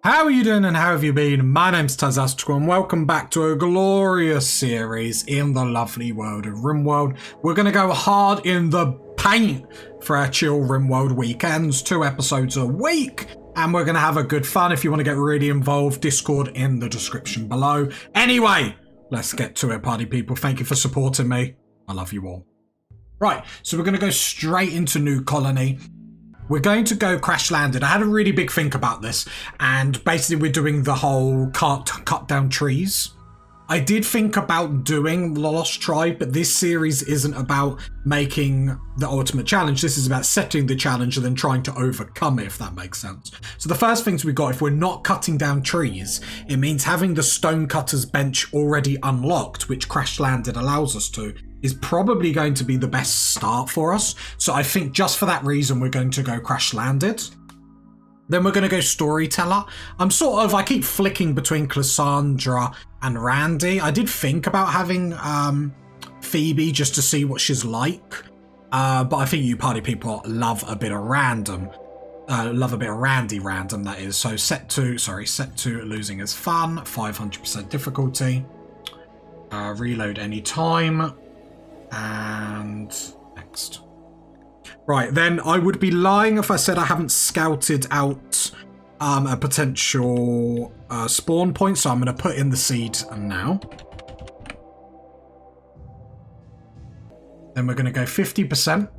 How are you doing and how have you been? My name's Tazastrical and welcome back to a glorious series in the lovely world of Rimworld. We're going to go hard in the paint for our chill Rimworld weekends, 2 episodes a week, and we're going to have a good fun. If you want to get really involved, Discord in the description below. Anyway, let's get to it, party people. Thank you for supporting me. I love you all. Right, so we're going to go straight into New Colony. We're going to go crash landed. I had a really big think about this, and basically we're doing the whole cut down trees. I did think about doing the Lost Tribe, but this series isn't about making the ultimate challenge. This is about setting the challenge and then trying to overcome it, if that makes sense. So the first things we got, if we're not cutting down trees, it means having the Stonecutter's bench already unlocked, which crash landed allows us to, is probably going to be the best start for us. So I think just for that reason, we're going to go crash landed. Then we're going to go storyteller. I keep flicking between Cassandra and Randy. I did think about having Phoebe just to see what she's like. But I think you party people love a bit of random. Love a bit of Randy random, that is. So set to losing is fun, 500% difficulty. Reload any time. And next. Right, then I would be lying if I said I haven't scouted out a potential spawn point, so I'm going to put in the seed now. Then we're going to go 50%.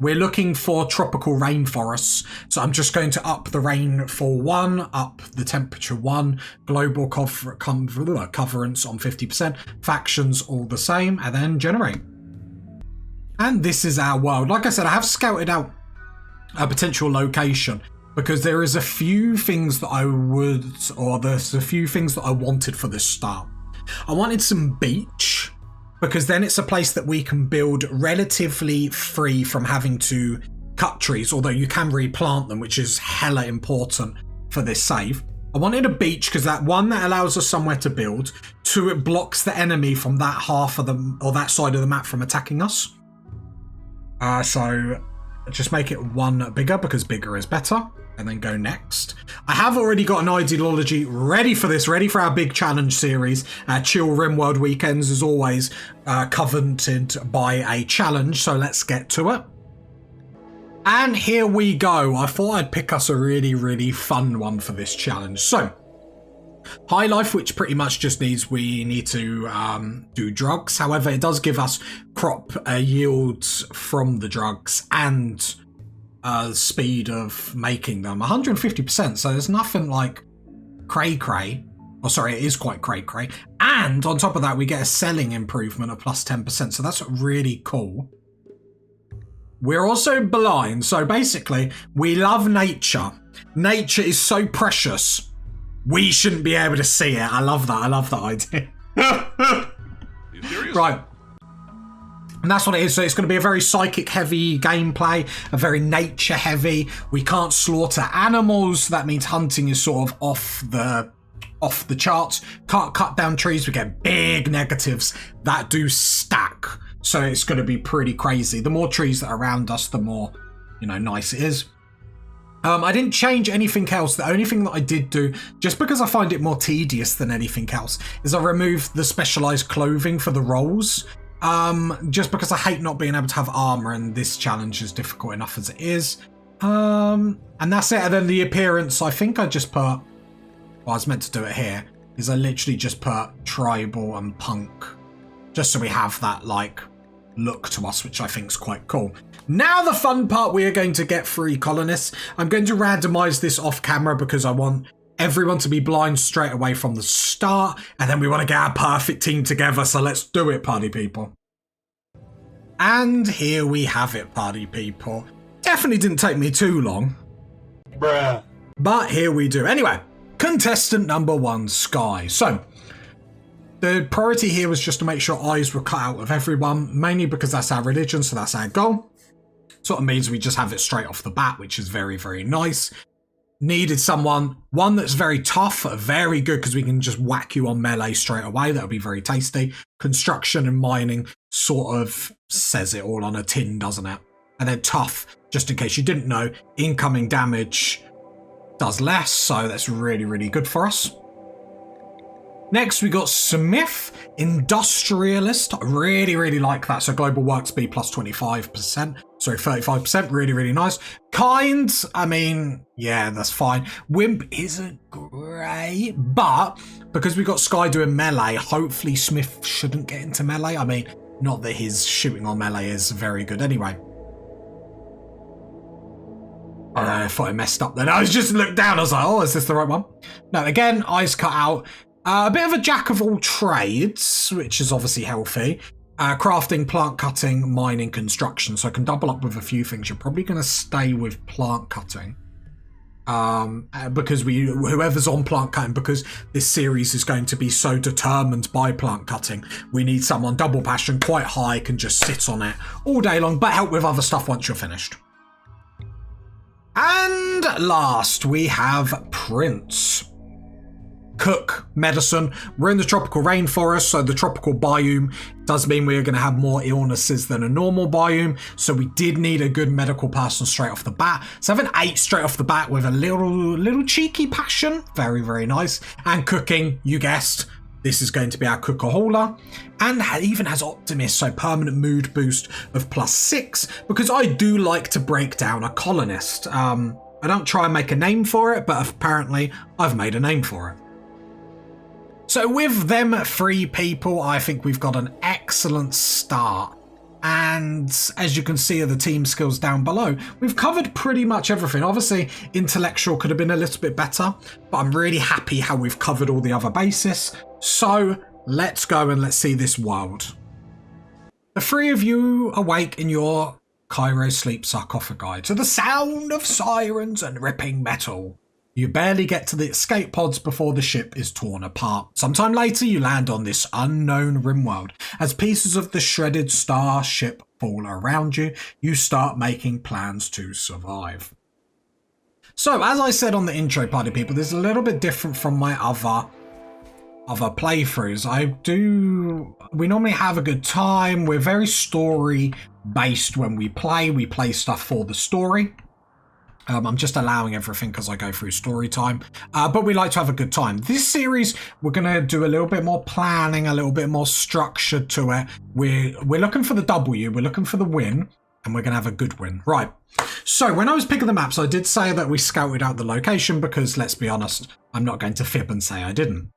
We're looking for tropical rainforests, so I'm just going to up the rain for 1, up the temperature 1, global coverance on 50%, factions all the same, and then generate. And this is our world. Like I said, I have scouted out a potential location because there is a few things that there's a few things that I wanted for this start. I wanted some beach, because then it's a place that we can build relatively free from having to cut trees, although you can replant them, which is hella important for this save. I wanted a beach because that allows us somewhere to build. 2, it blocks the enemy from that half of that side of the map from attacking us. So just make it 1 bigger because bigger is better, and then go next. I have already got an ideology ready for this, ready for our big challenge series. Chill Rimworld weekends is always covenanted by a challenge, so let's get to it. And here we go. I thought I'd pick us a really, really fun one for this challenge. So, high life, which pretty much just means we need to do drugs. However, it does give us crop yields from the drugs and speed of making them 150%. So there's nothing like cray-cray. Oh, sorry, it is quite cray-cray. And on top of that, we get a selling improvement of plus 10%. So that's really cool. We're also blind. So basically, we love nature. Nature is so precious. We shouldn't be able to see it. I love that. I love that idea. Right. And that's what it is. So it's going to be a very psychic heavy gameplay, a very nature heavy. We can't slaughter animals. That means hunting is sort of off the charts. Can't cut down trees. We get big negatives that do stack. So it's going to be pretty crazy. The more trees that are around us, the more, nice it is. I didn't change anything else. The only thing that I did do, just because I find it more tedious than anything else, is I removed the specialized clothing for the roles. Just because I hate not being able to have armor, and this challenge is difficult enough as it is. And that's it. And then the appearance, I think I just put, I was meant to do it here, is I literally just put tribal and punk, just so we have that look to us, which I think is quite cool. Now the fun part, we are going to get 3 colonists. I'm going to randomize this off camera because I want everyone to be blind straight away from the start, and then we want to get our perfect team together, so let's do it, party people. And here we have it, party people. Definitely didn't take me too long. Bruh. But here we do. Anyway, contestant number 1, Sky. So, the priority here was just to make sure eyes were cut out of everyone, mainly because that's our religion, so that's our goal. Sort of means we just have it straight off the bat, which is very, very nice. Needed one that's very tough, very good, because we can just whack you on melee straight away. That'll be very tasty. Construction and mining sort of says it all on a tin, doesn't it? And then tough, just in case you didn't know, incoming damage does less, so that's really, really good for us. Next, we got Smith, Industrialist. I really, really like that. So global work speed plus 25%. Sorry, 35%. Really, really nice. Kind, I mean, yeah, that's fine. Wimp isn't great, but because we got Sky doing melee, hopefully Smith shouldn't get into melee. I mean, not that his shooting on melee is very good anyway. I thought I messed up then. I was just looked down. I was like, oh, is this the right one? No, again, eyes cut out. A bit of a jack of all trades, which is obviously healthy. Crafting, plant cutting, mining, construction. So I can double up with a few things. You're probably going to stay with plant cutting. Because whoever's on plant cutting, because this series is going to be so determined by plant cutting, we need someone double passion, quite high, can just sit on it all day long, but help with other stuff once you're finished. And last, we have Prince. Cook, medicine. We're in the tropical rainforest, so the tropical biome does mean we're going to have more illnesses than a normal biome, so we did need a good medical person straight off the bat. So having 8 straight off the bat with a little cheeky passion, very, very nice. And cooking, you guessed, this is going to be our cook-a-hauler. And even has optimist, so permanent mood boost of +6, because I do like to break down a colonist. I don't try and make a name for it, but apparently I've made a name for it. So with them 3 people, I think we've got an excellent start. And as you can see of the team skills down below, we've covered pretty much everything. Obviously, intellectual could have been a little bit better, but I'm really happy how we've covered all the other bases. So let's go and let's see this world. The 3 of you awake in your Cairo sleep sarcophagi to the sound of sirens and ripping metal. You barely get to the escape pods before the ship is torn apart. Sometime later, you land on this unknown Rimworld. As pieces of the shredded starship fall around you, you start making plans to survive. So, as I said on the intro, party people, this is a little bit different from my other playthroughs. We normally have a good time. We're very story based when we play stuff for the story. I'm just allowing everything because I go through story time, but we like to have a good time. This series, we're going to do a little bit more planning, a little bit more structure to it. We're looking for the W, we're looking for the win, and we're going to have a good win. Right, so when I was picking the maps, I did say that we scouted out the location because, let's be honest, I'm not going to fib and say I didn't.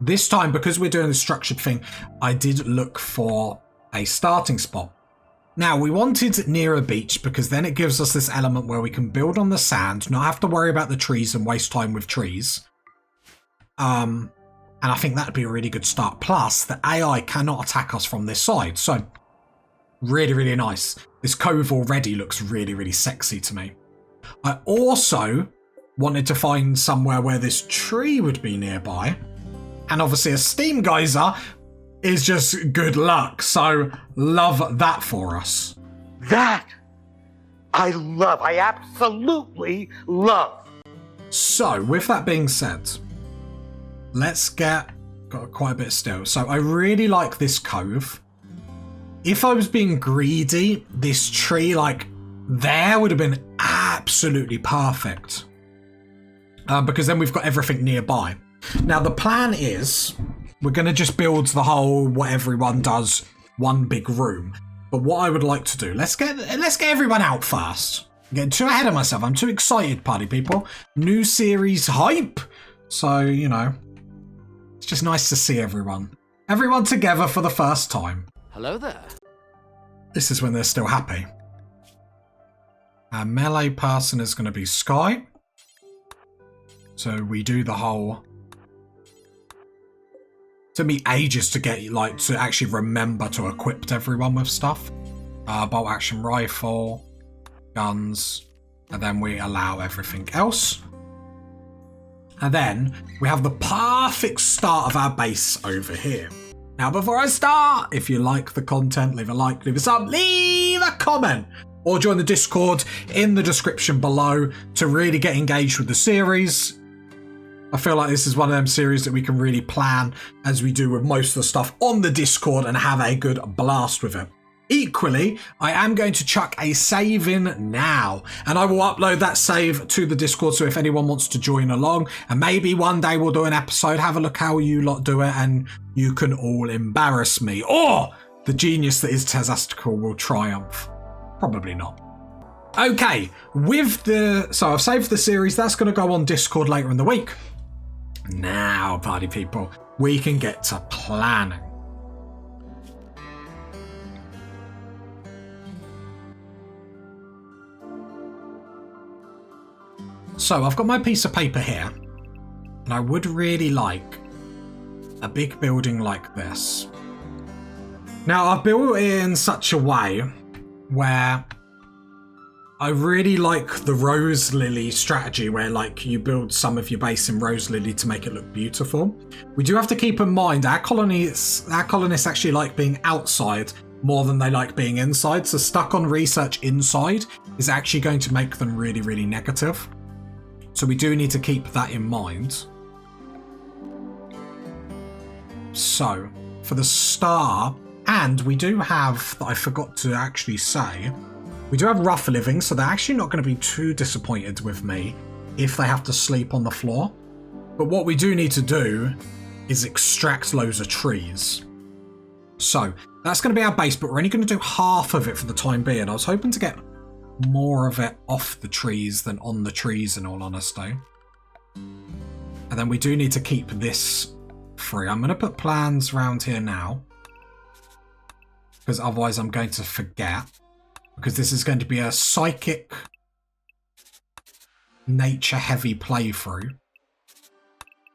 This time, because we're doing the structured thing, I did look for a starting spot. Now, we wanted near a beach because then it gives us this element where we can build on the sand, not have to worry about the trees and waste time with trees. And I think that'd be a really good start. Plus, the AI cannot attack us from this side. So, really, really nice. This cove already looks really, really sexy to me. I also wanted to find somewhere where this tree would be nearby. And obviously a steam geyser is just good luck. So love that for us. That I love. I absolutely love. So with that being said, let's got quite a bit still. So I really like this cove. If I was being greedy, this tree like there would have been absolutely perfect. Because then we've got everything nearby. Now the plan is we're going to just build the whole, what everyone does, one big room. But what I would like to do, let's get everyone out first. I'm getting too ahead of myself. I'm too excited, party people. New series hype. So, you know, it's just nice to see everyone. Everyone together for the first time. Hello there. This is when they're still happy. Our melee person is going to be Sky. So we do the whole... Took me ages to get, like, to actually remember to equip everyone with stuff. Bolt action rifle, guns, and then we allow everything else. And then we have the perfect start of our base over here. Now, before I start, if you like the content, leave a like, leave a sub, leave a comment, or join the Discord in the description below to really get engaged with the series. I feel like this is one of them series that we can really plan as we do with most of the stuff on the Discord and have a good blast with it. Equally, I am going to chuck a save in now, and I will upload that save to the Discord, so if anyone wants to join along, and maybe one day we'll do an episode, have a look how you lot do it, and you can all embarrass me. Or the genius that is Tesastical will triumph. Probably not. Okay, so I've saved the series. That's going to go on Discord later in the week. Now, party people, we can get to planning. So I've got my piece of paper here, and I would really like a big building like this. Now, I've built it in such a way where I really like the rose lily strategy, where like you build some of your base in rose lily to make it look beautiful. We do have to keep in mind our colonists actually like being outside more than they like being inside. So stuck on research inside is actually going to make them really, really negative. So we do need to keep that in mind. So for the star, and we do have, that I forgot to actually say, we do have rough living, so they're actually not going to be too disappointed with me if they have to sleep on the floor. But what we do need to do is extract loads of trees. So that's going to be our base, but we're only going to do half of it for the time being. I was hoping to get more of it off the trees than on the trees, in all honesty. And then we do need to keep this free. I'm going to put plans around here now, because otherwise I'm going to forget. Because this is going to be a psychic, nature-heavy playthrough.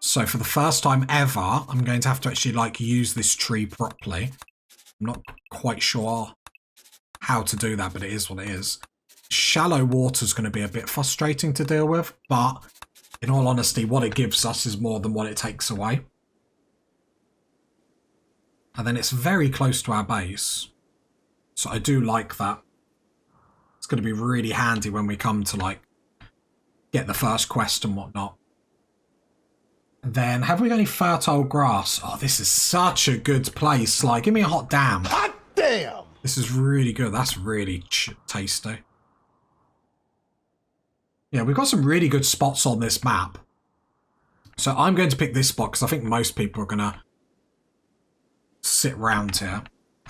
So for the first time ever, I'm going to have to actually like use this tree properly. I'm not quite sure how to do that, but it is what it is. Shallow water is going to be a bit frustrating to deal with, but in all honesty, what it gives us is more than what it takes away. And then it's very close to our base. So I do like that. It's going to be really handy when we come to like get the first quest and whatnot. And then, have we got any fertile grass? Oh, this is such a good place. Like, give me a hot damn. Hot damn! This is really good. That's really tasty. Yeah, we've got some really good spots on this map. So I'm going to pick this spot because I think most people are going to sit round here.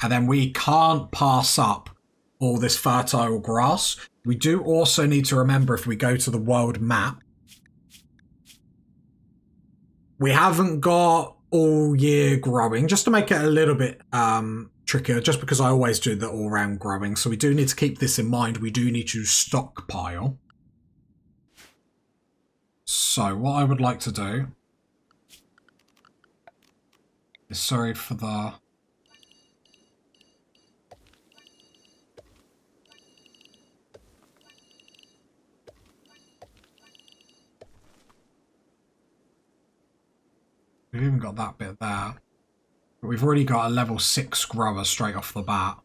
And then we can't pass up all this fertile grass. We do also need to remember, if we go to the world map, we haven't got all year growing, just to make it a little bit trickier, just because I always do the all-round growing. So we do need to keep this in mind. We do need to stockpile. So what I would like to do is, sorry for the... We've even got that bit there. But we've already got a level 6 grower straight off the bat.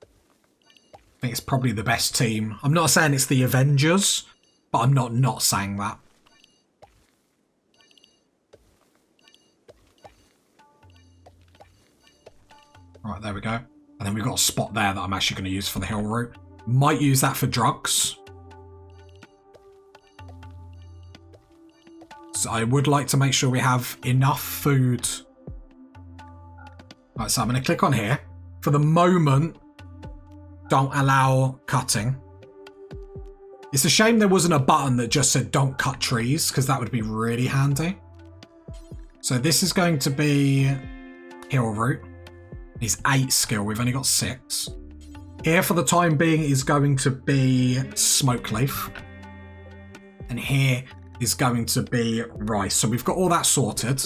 I think it's probably the best team. I'm not saying it's the Avengers, but I'm not saying that. Right, there we go. And then we've got a spot there that I'm actually going to use for the hill route. Might use that for drugs. So I would like to make sure we have enough food. Right, so I'm going to click on here. For the moment, don't allow cutting. It's a shame there wasn't a button that just said don't cut trees, because that would be really handy. So this is going to be hill route. It's 8 skill. We've only got 6. Here for the time being is going to be smoke leaf. And here is going to be rice. So we've got all that sorted.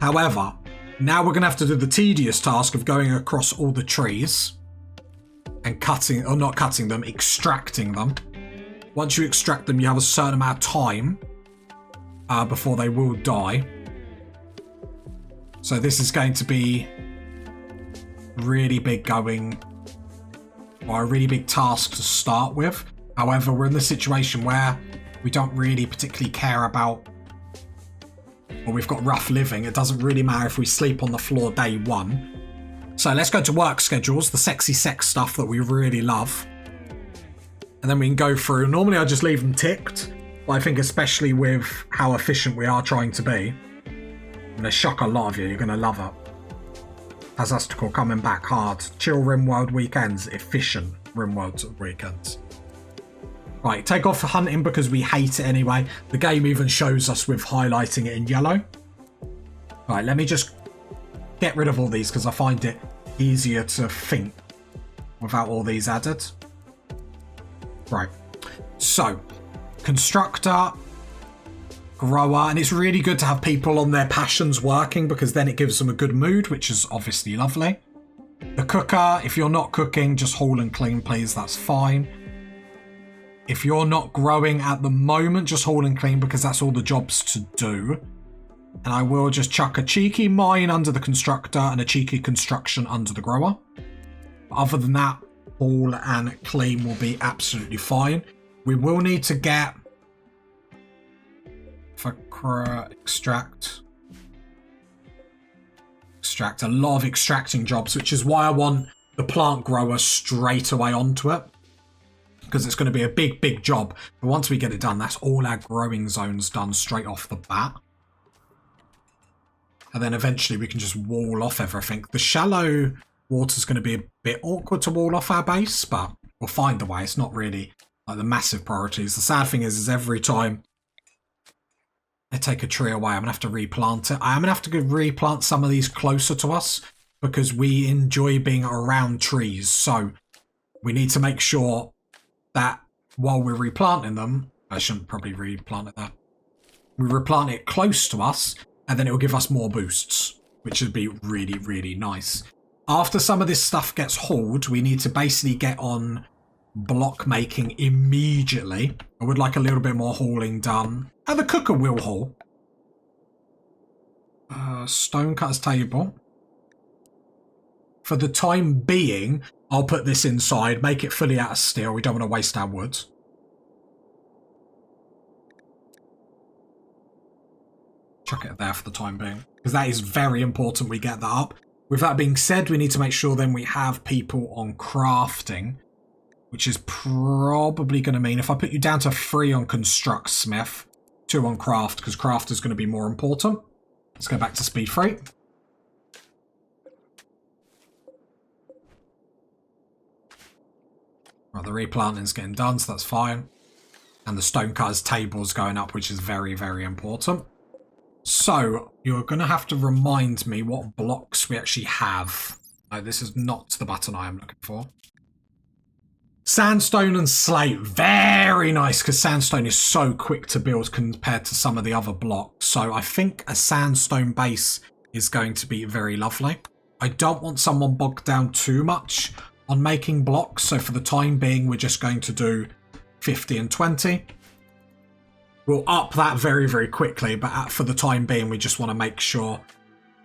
However, now we're going to have to do the tedious task of going across all the trees and cutting, or not cutting them, extracting them. Once you extract them, you have a certain amount of time before they will die. So this is going to be really big going, or a really big task to start with. However, we're in the situation where we don't really particularly care about, or we've got rough living. It doesn't really matter if we sleep on the floor day 1. So let's go to work schedules, the sexy sex stuff that we really love. And then we can go through. Normally I just leave them ticked, but I think especially with how efficient we are trying to be, I'm going to shock a lot of you. You're going to love it. Azastical coming back hard. Chill Rimworld weekends. Efficient Rimworld weekends. Right, take off hunting because we hate it anyway. The game even shows us with highlighting it in yellow. Right, let me just get rid of all these because I find it easier to think without all these added. Right, so constructor, grower, and it's really good to have people on their passions working because then it gives them a good mood, which is obviously lovely. The cooker, if you're not cooking, just haul and clean, please. That's fine. If you're not growing at the moment, just haul and clean because that's all the jobs to do. And I will just chuck a cheeky mine under the constructor and a cheeky construction under the grower. But other than that, haul and clean will be absolutely fine. We will need to get extract a lot of extracting jobs, which is why I want the plant grower straight away onto it, because it's going to be a big job. But once we get it done, that's all our growing zones done straight off the bat. And then eventually we can just wall off everything. The shallow water's going to be a bit awkward to wall off our base, but we'll find a way. It's not really like the massive priorities. The sad thing is every time I take a tree away, I'm going to have to replant it. I'm going to have to replant some of these closer to us because we enjoy being around trees. So we need to make sure that while we're replanting them, I shouldn't probably replant it there. We replant it close to us and then it will give us more boosts, which would be really nice. After some of this stuff gets hauled, we need to basically get on block making immediately. I would like a little bit more hauling done. And the cooker will haul. Stonecutter's table. For the time being, I'll put this inside, make it fully out of steel. We don't want to waste our wood. Chuck it there for the time being, because that is very important we get that up. With that being said, we need to make sure then we have people on crafting, which is probably going to mean if I put you down to 3 on construct smith, 2 on craft, because craft is going to be more important. Let's go back to speed 3. Right, the replanting's getting done, so that's fine. And the stonecutter's table's going up, which is very important. So, you're going to have to remind me what blocks we actually have. No, this is not the button I am looking for. Sandstone and slate. Very nice, because sandstone is so quick to build compared to some of the other blocks. So, I think a sandstone base is going to be very lovely. I don't want someone bogged down too much on making blocks. So, for the time being, we're just going to do 50 and 20. We'll up that very quickly, but for the time being, we just want to make sure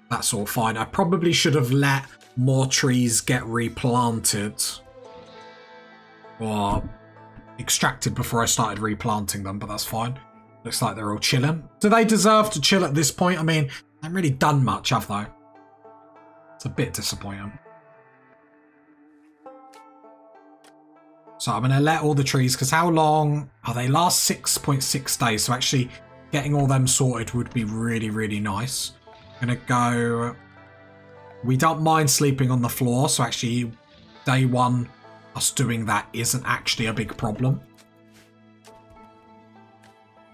that's all fine. I probably should have let more trees get replanted or extracted before I started replanting them, but that's fine. Looks like they're all chilling. Do they deserve to chill at this point? I mean, they haven't really done much, have they? It's a bit disappointing. So I'm going to let all the trees, because how long? Oh, they last 6.6 days. So actually getting all them sorted would be really nice. I'm going to go... We don't mind sleeping on the floor. So actually day 1, us doing that isn't actually a big problem.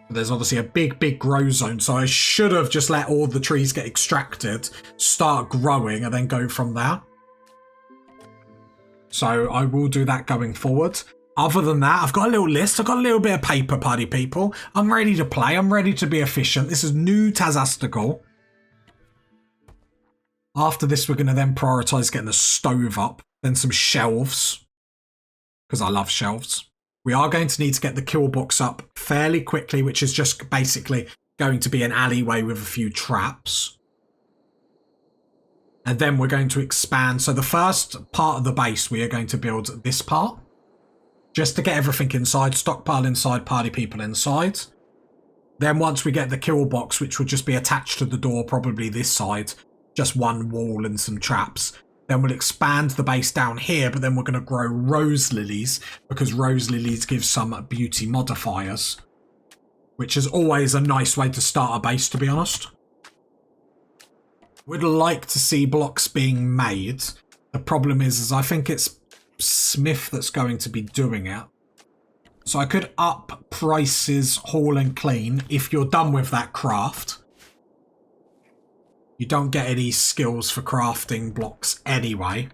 There's obviously a big grow zone. So I should have just let all the trees get extracted, start growing, and then go from there. So I will do that going forward. Other than that, I've got a little list. I've got a little bit of paper, party people. I'm ready to play. I'm ready to be efficient. This is new Tazastical. After this, we're going to then prioritise getting the stove up. Then some shelves. Because I love shelves. We are going to need to get the kill box up fairly quickly, which is just basically going to be an alleyway with a few traps. And then we're going to expand. So the first part of the base, we are going to build this part. Just to get everything inside. Stockpile inside, party people inside. Then once we get the kill box, which will just be attached to the door, probably this side. Just one wall and some traps. Then we'll expand the base down here, but then we're going to grow rose lilies because rose lilies give some beauty modifiers, which is always a nice way to start a base, to be honest. Would like to see blocks being made. The problem is I think it's Smith that's going to be doing it. So I could up prices, haul and clean if you're done with that craft. You don't get any skills for crafting blocks anyway.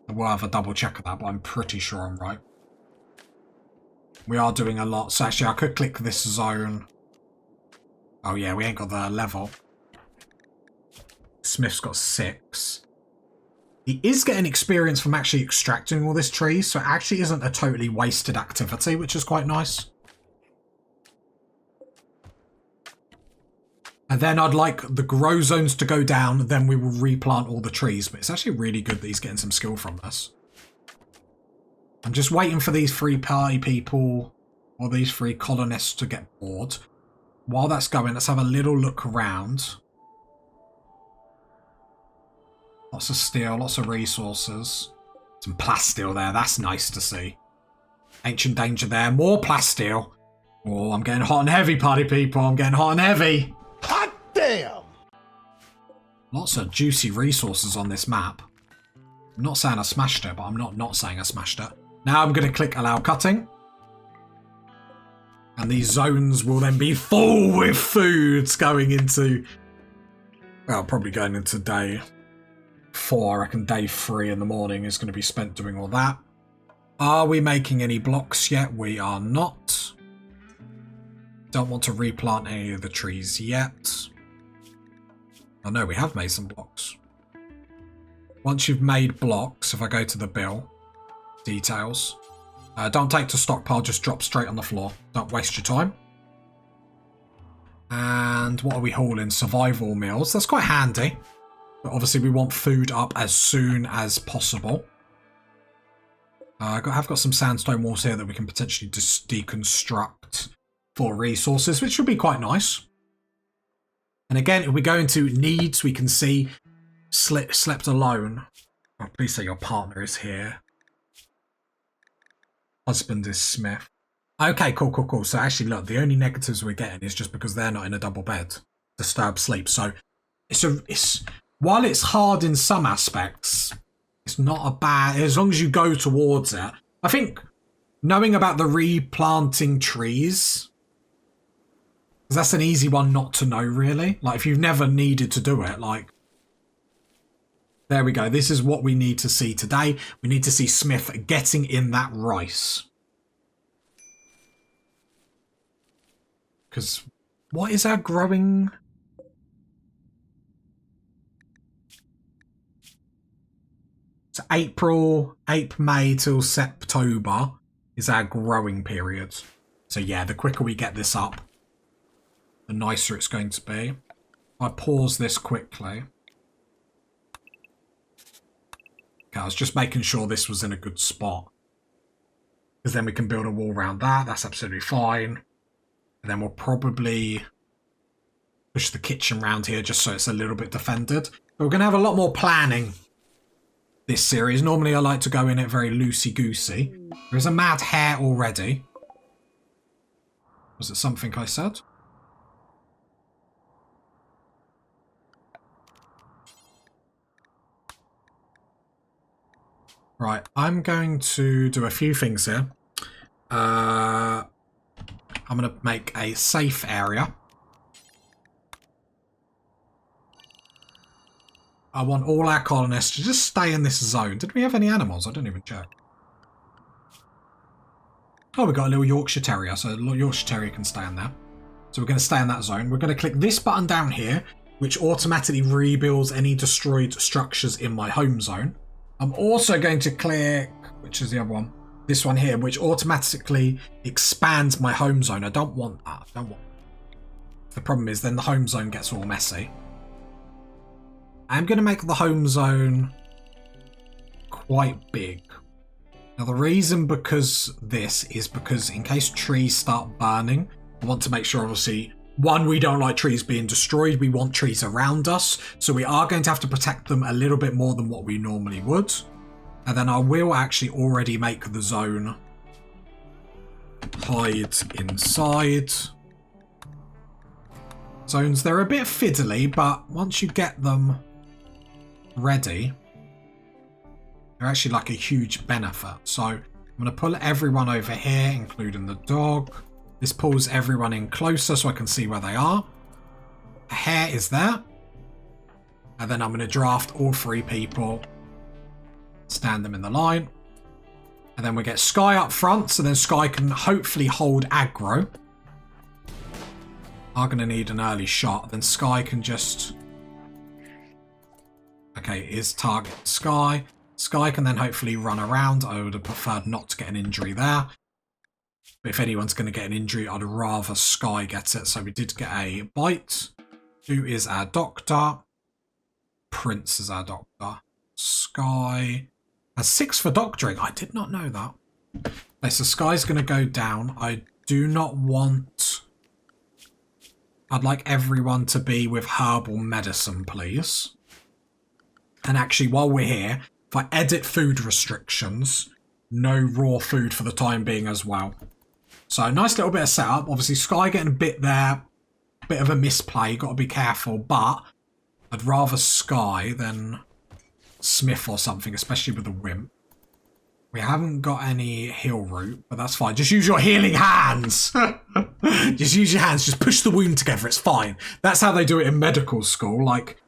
We'll have a double check of that, but I'm pretty sure I'm right. We are doing a lot. So actually I could click this zone. Oh yeah, we ain't got the level. Smith's got 6. He is getting experience from actually extracting all this tree, so it actually isn't a totally wasted activity, which is quite nice. And then I'd like the grow zones to go down, then we will replant all the trees. But it's actually really good that he's getting some skill from this. I'm just waiting for these 3 party people, or these 3 colonists to get bored. While that's going, let's have a little look around. Lots of steel, lots of resources. Some plasteel there, that's nice to see. Ancient danger there, more plasteel. Oh, I'm getting hot and heavy, party people. I'm getting hot and heavy. Hot damn! Lots of juicy resources on this map. I'm not saying I smashed it, but I'm not saying I smashed it. Now I'm going to click allow cutting. And these zones will then be full with foods going into... Well, probably going into day 4. I reckon day 3 in the morning is going to be spent doing all that. Are we making any blocks yet? We are not. Don't want to replant any of the trees yet. Oh no, we have made some blocks. Once you've made blocks, if I go to the bill, details, don't take to stockpile, just drop straight on the floor. Don't waste your time. And what are we hauling? Survival meals. That's quite handy. But obviously we want food up as soon as possible. I've got some sandstone walls here that we can potentially just deconstruct for resources, which would be quite nice. And again, if we go into needs, we can see slept alone. Oh, please say your partner is here. Husband is Smith. Okay, cool. So actually, look, the only negatives we're getting is just because they're not in a double bed. Disturbed sleep. So it's while it's hard in some aspects, it's not a bad, as long as you go towards it. I think knowing about the replanting trees, because that's an easy one not to know, really. Like, if you've never needed to do it, like, there we go. This is what we need to see today. We need to see Smith getting in that rice. Because what is our growing... So April, May till September is our growing period. So yeah, the quicker we get this up, the nicer it's going to be. I pause this quickly. Okay, I was just making sure this was in a good spot. Because then we can build a wall around that. That's absolutely fine. And then we'll probably push the kitchen around here just so it's a little bit defended. But we're going to have a lot more planning this series. Normally I like to go in it very loosey-goosey. There's a mad hare already. Was it something I said? Right, I'm going to do a few things here. I'm going to make a safe area. I want all our colonists to just stay in this zone. Did we have any animals? I didn't even check. Oh, we got a little Yorkshire Terrier, so a little Yorkshire Terrier can stay in there. So we're going to stay in that zone. We're going to click this button down here, which automatically rebuilds any destroyed structures in my home zone. I'm also going to click, which is the other one? This one here, which automatically expands my home zone. I don't want that. I don't want that. The problem is then the home zone gets all messy. I'm going to make the home zone quite big. Now the reason because this is because in case trees start burning, I want to make sure obviously One, we don't like trees being destroyed. We want trees around us. So we are going to have to protect them a little bit more than what we normally would. And then I will actually already make the zone hide inside. Zones, they're a bit fiddly, but once you get them ready, they're actually like a huge benefit. So I'm going to pull everyone over here, including the dog. This pulls everyone in closer so I can see where they are. A hare is there. And then I'm going to draft all 3 people. Stand them in the line. And then we get Sky up front, so then Sky can hopefully hold aggro. Are going to need an early shot. Then Sky can just... Okay, is target Sky. Sky can then hopefully run around. I would have preferred not to get an injury there. But if anyone's going to get an injury, I'd rather Sky get it. So we did get a bite. Who is our doctor? Prince is our doctor. Sky has 6 for doctoring. I did not know that. Okay, so Sky's going to go down. I do not want... I'd like everyone to be with herbal medicine, please. And actually, while we're here, if I edit food restrictions, no raw food for the time being as well. So nice little bit of setup. Obviously, Sky getting a bit there. Bit of a misplay. Got to be careful. But I'd rather Sky than Smith or something, especially with the Wimp. We haven't got any heal root, but that's fine. Just use your healing hands. Just use your hands. Just push the wound together. It's fine. That's how they do it in medical school. Like,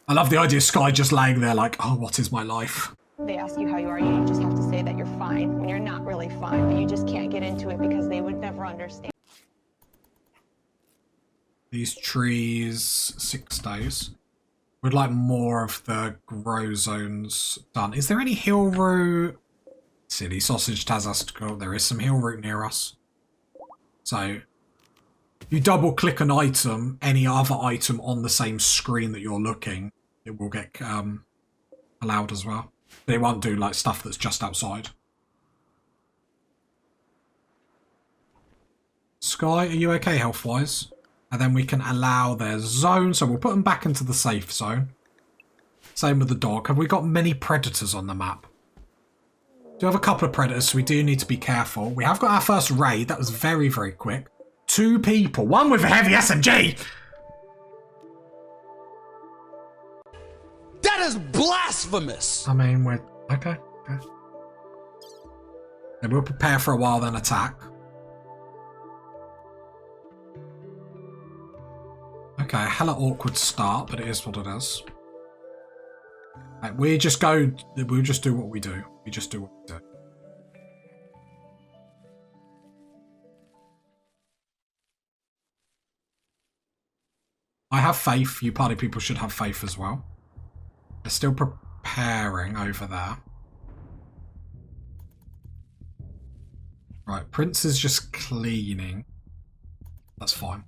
I love the idea of Sky just laying there like, oh, what is my life? They ask you how you are, you just have to say that you're fine when you're not really fine, but you just can't get into it because they would never understand. These trees, 6 days. We'd like more of the grow zones done. Is there any hill root? Silly sausage tells us to go. There is some hill root near us. So, if you double click an item, any other item on the same screen that you're looking, it will get allowed as well. But it won't do like stuff that's just outside. Sky, are you okay health-wise? And then we can allow their zone. So we'll put them back into the safe zone. Same with the dog. Have we got many predators on the map? Do have a couple of predators, so we do need to be careful. We have got our first raid. That was very, very quick. 2 people. One with a heavy SMG! That is blasphemous! I mean, we're... Okay. And we'll prepare for a while, then attack. Okay, a hella awkward start, but it is what it is. Like, we'll just do what we do. We just do what we do. I have faith. You party people should have faith as well. They're still preparing over there. Right, Prince is just cleaning. That's fine.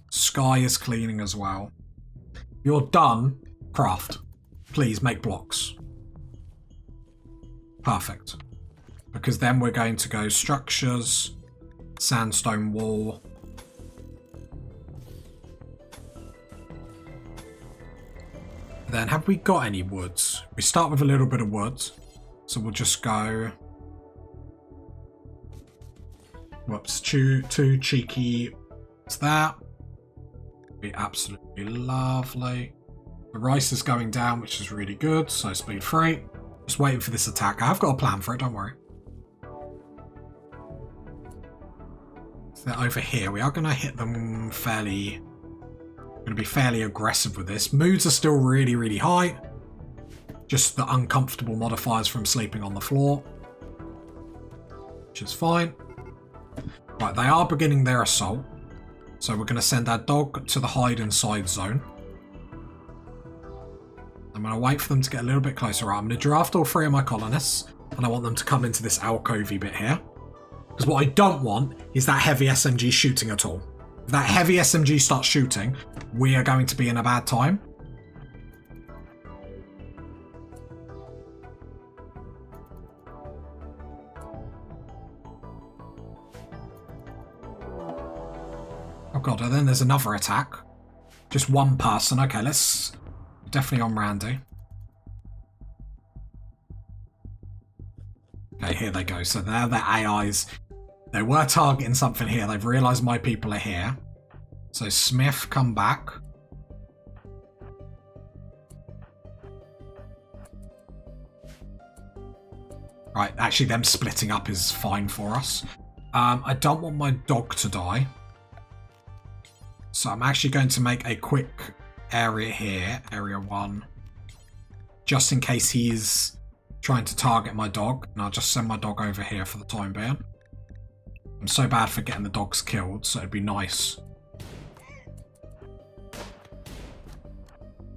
Sky is cleaning as well. You're done. Craft. Please make blocks. Perfect. Because then we're going to go structures, sandstone wall. Then have we got any woods? We start with a little bit of wood. So we'll just go... Whoops, two cheeky... What's that? Be absolutely lovely. The rice is going down, which is really good, so speed 3. Just waiting for this attack. I've got a plan for it, don't worry. So they're over here. We are going to hit them fairly... Going to be fairly aggressive with this. Moods are still really, really high. Just the uncomfortable modifiers from sleeping on the floor. Which is fine. Right, they are beginning their assault. So we're going to send our dog to the hide inside zone. I'm going to wait for them to get a little bit closer. Right, I'm going to draft all 3 of my colonists. And I want them to come into this alcovey bit here. Because what I don't want is that heavy SMG shooting at all. If that heavy SMG starts shooting, we are going to be in a bad time. god, and then there's another attack. Just one person. Okay, let's... Definitely on Randy. Okay, here they go. So they're the AIs. They were targeting something here. They've realised my people are here. So Smith, come back. Right, actually them splitting up is fine for us. I don't want my dog to die. So I'm actually going to make a quick area here, area 1. Just in case he's trying to target my dog. And I'll just send my dog over here for the time being. I'm so bad for getting the dogs killed, so it'd be nice.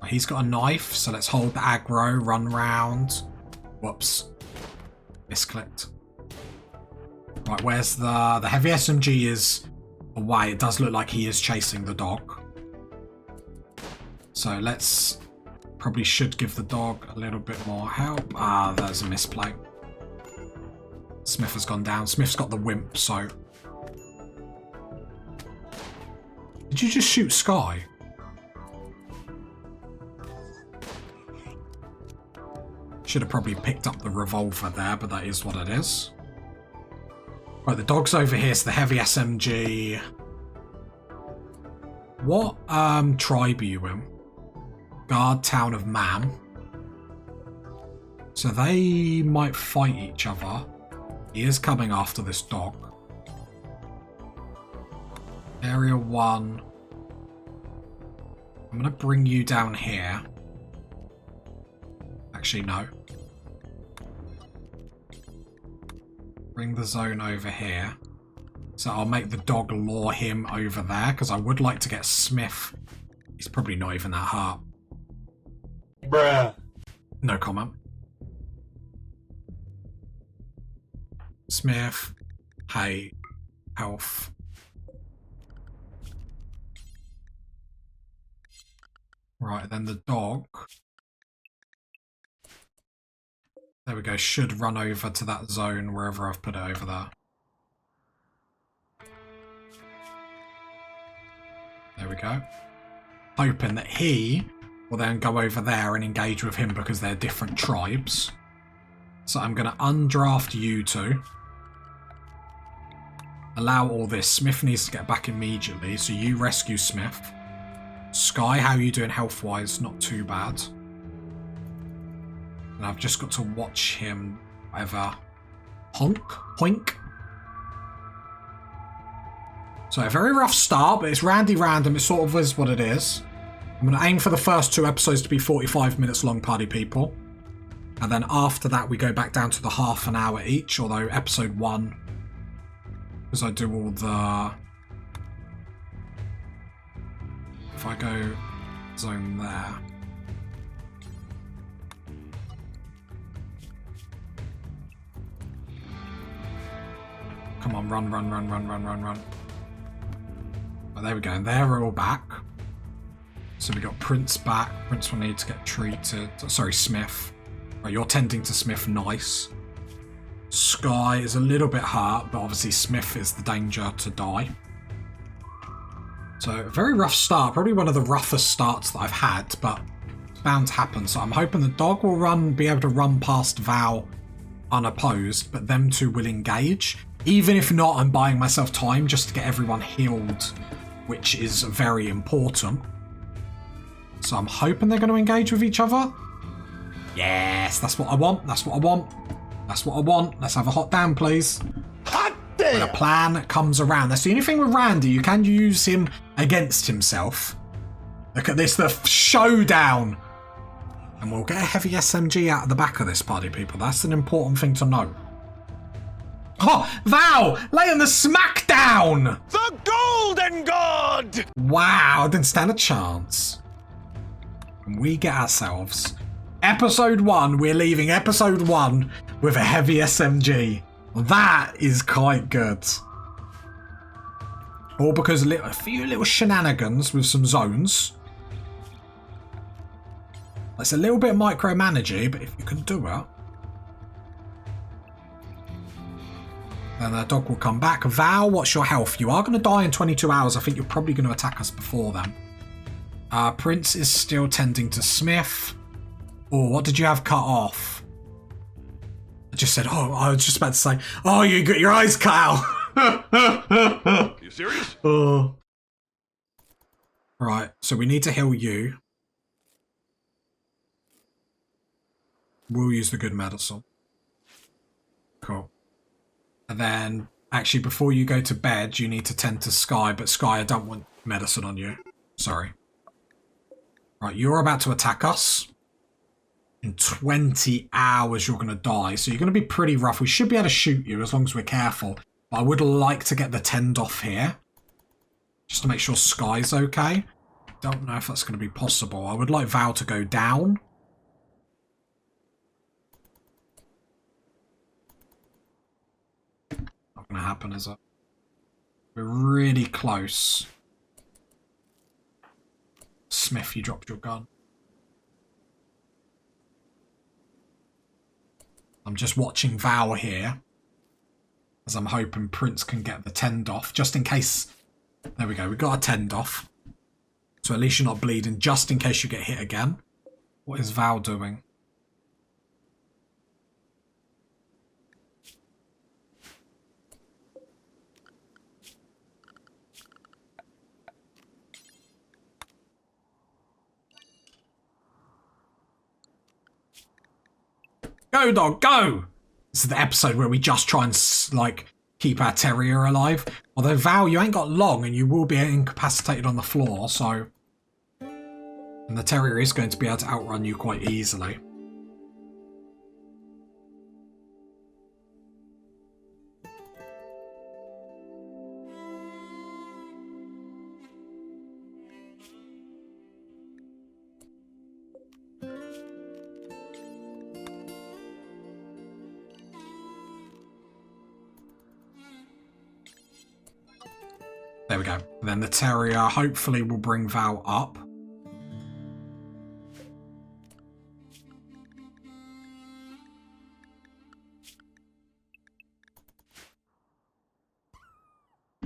He's got a knife, so let's hold the aggro, run round. Whoops. Misclicked. Right, where's the heavy SMG is away. It does look like he is chasing the dog. So let's... Probably should give the dog a little bit more help. Ah, there's a misplay. Smith has gone down. Smith's got the wimp, so... Did you just shoot Sky? Should have probably picked up the revolver there, but that is what it is. Right, the dog's over here, so the heavy SMG. What tribe are you in? Guard Town of Man. So they might fight each other. He is coming after this dog. Area 1. I'm going to bring you down here. Actually, no. Bring the zone over here. So I'll make the dog lure him over there, because I would like to get Smith. He's probably not even that hurt. Bruh. No comment. Smith. Hey. Health. Right, then the dog. There we go, should run over to that zone wherever I've put it over there. There we go. Hoping that he will then go over there and engage with him because they're different tribes. So I'm going to undraft you two. Allow all this. Smith needs to get back immediately, so you rescue Smith. Sky, how are you doing health-wise? Not too bad. And I've just got to watch him whatever. Hoink. So a very rough start, but it's Randy random. It sort of is what it is. I'm going to aim for the first 2 episodes to be 45 minutes long, party people. And then after that, we go back down to the half an hour each. Although episode 1, because I do all the... If I go zone there... Come on, run. Oh, there we go, and they're all back. So we got Prince back. Prince will need to get treated. Sorry, Smith. Right, you're tending to Smith, nice. Sky is a little bit hurt, but obviously Smith is the danger to die. So, a very rough start. Probably one of the roughest starts that I've had, but it's bound to happen. So I'm hoping the dog will be able to run past Val unopposed, but them two will engage. Even if not, I'm buying myself time just to get everyone healed, which is very important. So I'm hoping they're going to engage with each other. Yes, that's what I want. That's what I want. Let's have a hot damn, please. Hot damn! When a plan comes around. That's the only thing with Randy. You can use him against himself. Look at this, the showdown. And we'll get a heavy SMG out of the back of this, party people. That's an important thing to know. Oh, Val! Laying the smackdown! The Golden God! Wow, I didn't stand a chance. And we get ourselves... Episode 1, we're leaving episode 1 with a heavy SMG. That is quite good. All because a few little shenanigans with some zones. It's a little bit micromanagey, but if you can do it... Then the dog will come back. Val, what's your health? You are going to die in 22 hours. I think you're probably going to attack us before then. Prince is still tending to Smith. Oh, what did you have cut off? I just said, oh, I was just about to say, oh, you got your eyes cut out. You serious? Oh. Right, so we need to heal you. We'll use the good medicine. Cool. And then, actually, before you go to bed, you need to tend to Sky. But Sky, I don't want medicine on you. Sorry. Right, you're about to attack us. In 20 hours, you're going to die. So you're going to be pretty rough. We should be able to shoot you as long as we're careful. But I would like to get the tend off here. Just to make sure Sky's okay. Don't know if that's going to be possible. I would like Val to go down. Not going to happen, is it? We're really close. Smith, you dropped your gun. I'm just watching Val here. As I'm hoping Prince can get the tend off. Just in case... There we go, we got a tend off. So at least you're not bleeding, just in case you get hit again. What is Val doing? Go, dog, go! This is the episode where we just try and, like, keep our terrier alive. Although, Val, you ain't got long and you will be incapacitated on the floor, so... And the terrier is going to be able to outrun you quite easily. There we go. And then the terrier hopefully will bring Val up.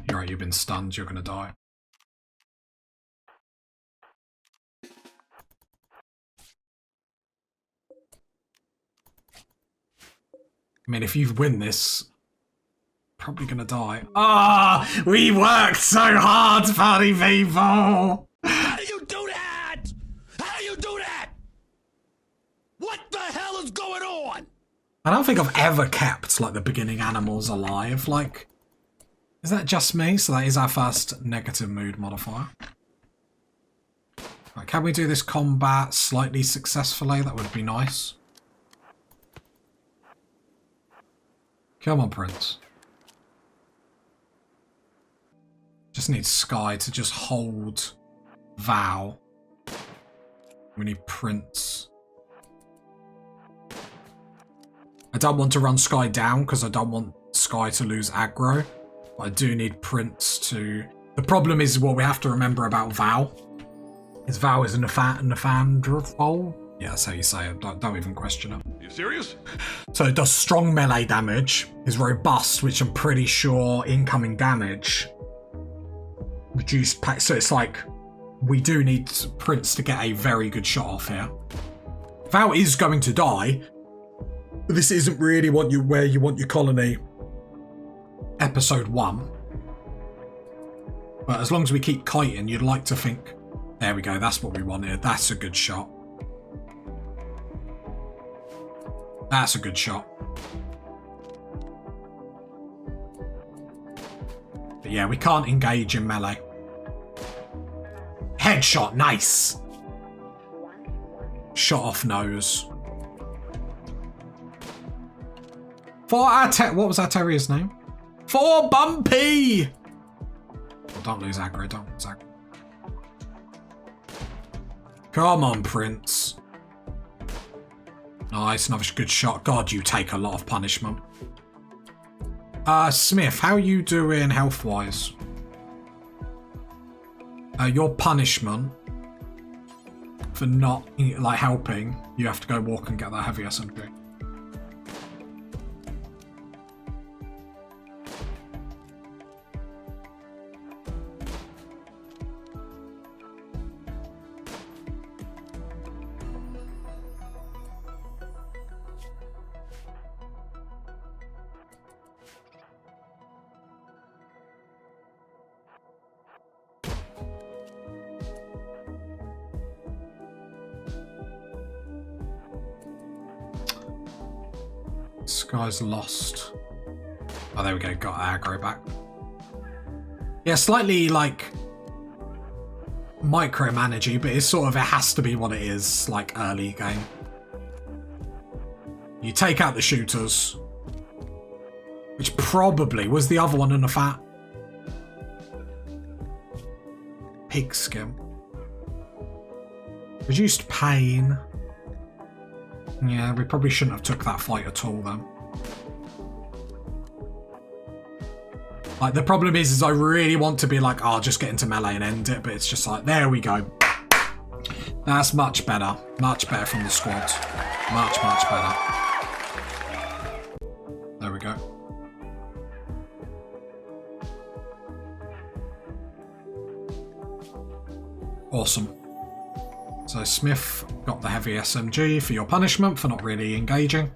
You're right, you've been stunned, you're gonna die. I mean, if you win this, probably gonna die. Ah, we worked so hard, party people. How do you do that? How do you do that? What the hell is going on? I don't think I've ever kept like the beginning animals alive. Like, is that just me? So that is our first negative mood modifier. Right, can we do this combat slightly successfully? That would be nice. Come on, Prince. Just need Sky to just hold Val. We need Prince. I don't want to run Sky down because I don't want Sky to lose aggro. But I do need Prince to... The problem is what we have to remember about Val. Is Val is a Nathandrol? Yeah, that's how you say it. Don't even question it. You serious? So it does strong melee damage. Is robust, which I'm pretty sure incoming damage... Reduced pack, so it's like we do need Prince to get a very good shot off here. Val is going to die, but this isn't really what where you want your colony. Episode 1. But as long as we keep kiting, you'd like to think, there we go, that's what we wanted. That's a good shot. That's a good shot. But yeah, we can't engage in melee. Headshot, nice. Shot off nose. For our what was our terrier's name? For Bumpy! Oh, don't lose aggro, don't lose aggro. Come on, Prince. Nice, another good shot. God, you take a lot of punishment. Smith, how are you doing health-wise? Your punishment for not, like, helping, you have to go walk and get that heavy SMG. This guy's lost. Oh, there we go. Got aggro back. Yeah, slightly like micromanagey, but it's sort of, it has to be what it is, like early game. You take out the shooters, which probably was the other one in the fat. Pig skin. Reduced pain. Yeah, we probably shouldn't have took that fight at all then. Like, the problem is I really want to be like, oh, I'll just get into melee and end it, but it's just like, there we go. That's much better. Much better from the squad. Much, much better. There we go. Awesome. So Smith got the heavy SMG for your punishment for not really engaging.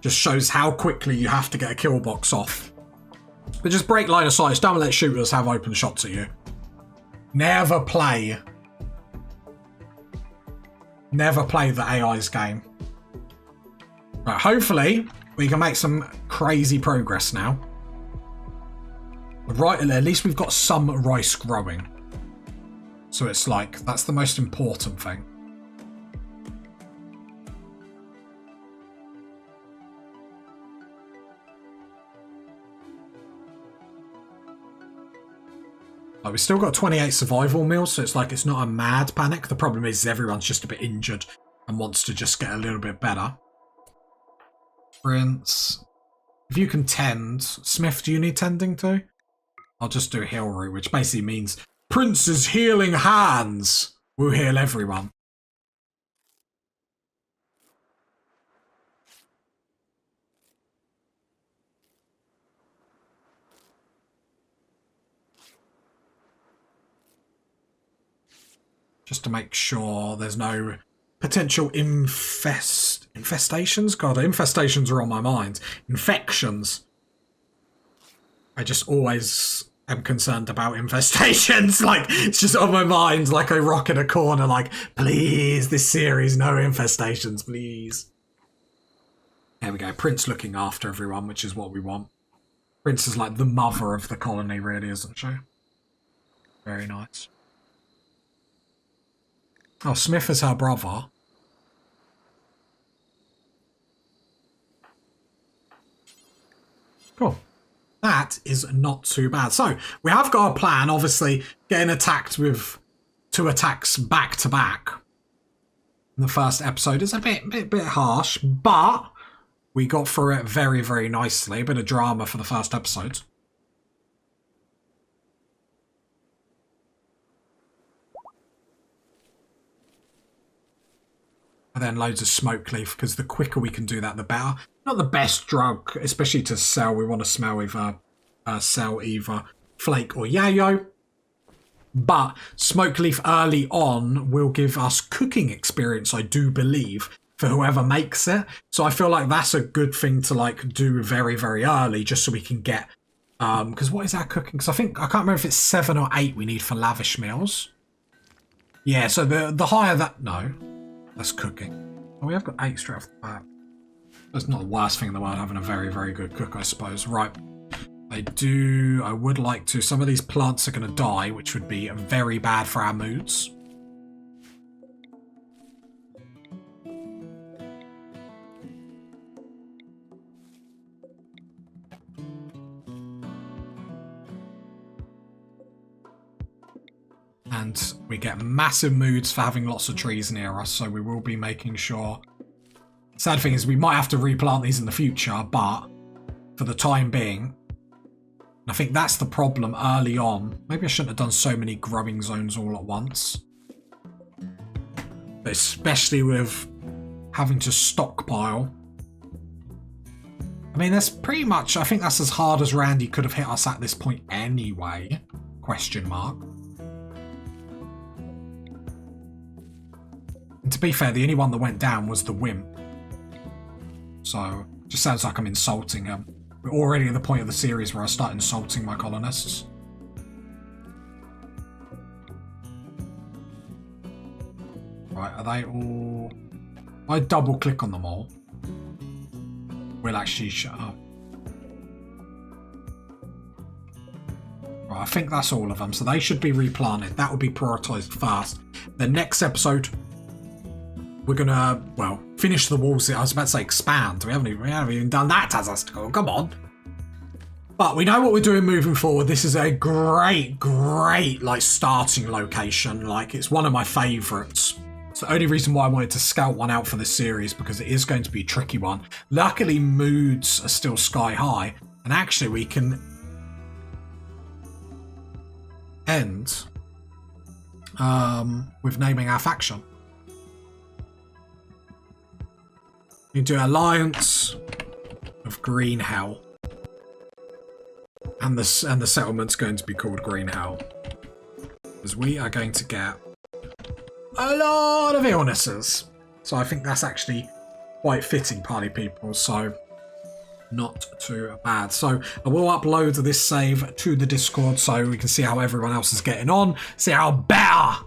Just shows how quickly you have to get a kill box off. But just break line of sight. Don't let shooters have open shots at you. Never play the AI's game. Right, hopefully we can make some crazy progress now. Right, at least we've got some rice growing. So it's like, that's the most important thing. Like, we've still got 28 survival meals, so it's like, it's not a mad panic. The problem is everyone's just a bit injured and wants to just get a little bit better. Prince. If you can tend. Smith, do you need tending too? I'll just do heal root, which basically means Prince's healing hands will heal everyone. Just to make sure there's no potential infestations. God, infestations are on my mind. Infections. I just always am concerned about infestations. Like, it's just on my mind, like a rock in a corner, like, please, this series, no infestations, please. There we go. Prince looking after everyone, which is what we want. Prince is like the mother of the colony, really, isn't she? Very nice. Oh, Smith is her brother. Cool. That is not too bad. So, we have got a plan. Obviously, getting attacked with 2 attacks back to back in the first episode is a bit harsh, but we got through it very, very nicely. A bit of drama for the first episode. And then loads of smoke leaf, because the quicker we can do that, the better. Not the best drug, especially to sell. We want to sell either flake or yayo. But smoke leaf early on will give us cooking experience, I do believe, for whoever makes it. So I feel like that's a good thing to like do very, very early, just so we can get. Because what is our cooking? Because I can't remember if it's 7 or 8 we need for lavish meals. Yeah, so the higher that. No. That's cooking. Oh, we have got 8 straight off the bat. That's not the worst thing in the world, having a very, very good cook, I suppose. Right. I would like to. Some of these plants are going to die, which would be very bad for our moods. And we get massive moods for having lots of trees near us, so we will be making sure. Sad thing is we might have to replant these in the future, but for the time being, I think that's the problem early on. Maybe I shouldn't have done so many growing zones all at once. But especially with having to stockpile. I mean, that's pretty much, I think that's as hard as Randy could have hit us at this point anyway. Question mark. And to be fair, the only one that went down was the wimp. So, just sounds like I'm insulting him. We're already at the point of the series where I start insulting my colonists. Right, are they all... I double click on them all. we'll actually shut up. Right, I think that's all of them, so they should be replanted. That will be prioritised first. The next episode, we're gonna, well, finish the walls. I was about to say expand. We haven't even done that, Tazastical. Come on. But we know what we're doing moving forward. This is a great, like, starting location. Like, it's one of my favourites. It's the only reason why I wanted to scout one out for this series, because it is going to be a tricky one. Luckily, moods are still sky high, and actually we can end with naming our faction. We do Alliance of Green Hell, and the settlement's going to be called Green Hell, because we are going to get a lot of illnesses. So I think that's actually quite fitting, party people. So not too bad. So I will upload this save to the Discord so we can see how everyone else is getting on, see how better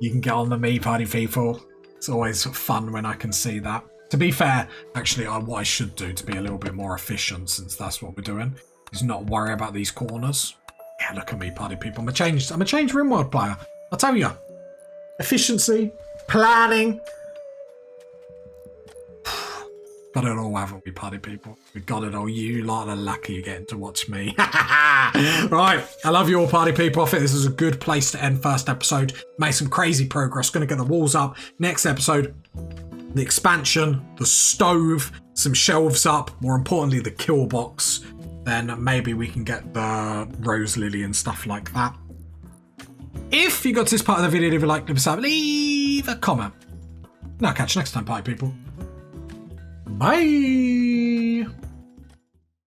you can get on than me, party people. It's always fun when I can see that. To be fair, actually, what I should do to be a little bit more efficient, since that's what we're doing, is not worry about these corners. Yeah, look at me, party people. I'm a changed Rimworld player. I'll tell you. Efficiency, planning. Got it all, haven't we, party people? We got it all. You lot are lucky you're getting to watch me. Right, I love you all, party people. I think this is a good place to end first episode. Made some crazy progress. Going to get the walls up. Next episode, the expansion, the stove, some shelves up. More importantly, the kill box. Then maybe we can get the rose lily and stuff like that. If you got to this part of the video, leave a like, leave a sub, leave a comment. And I'll catch you next time, party people. Bye.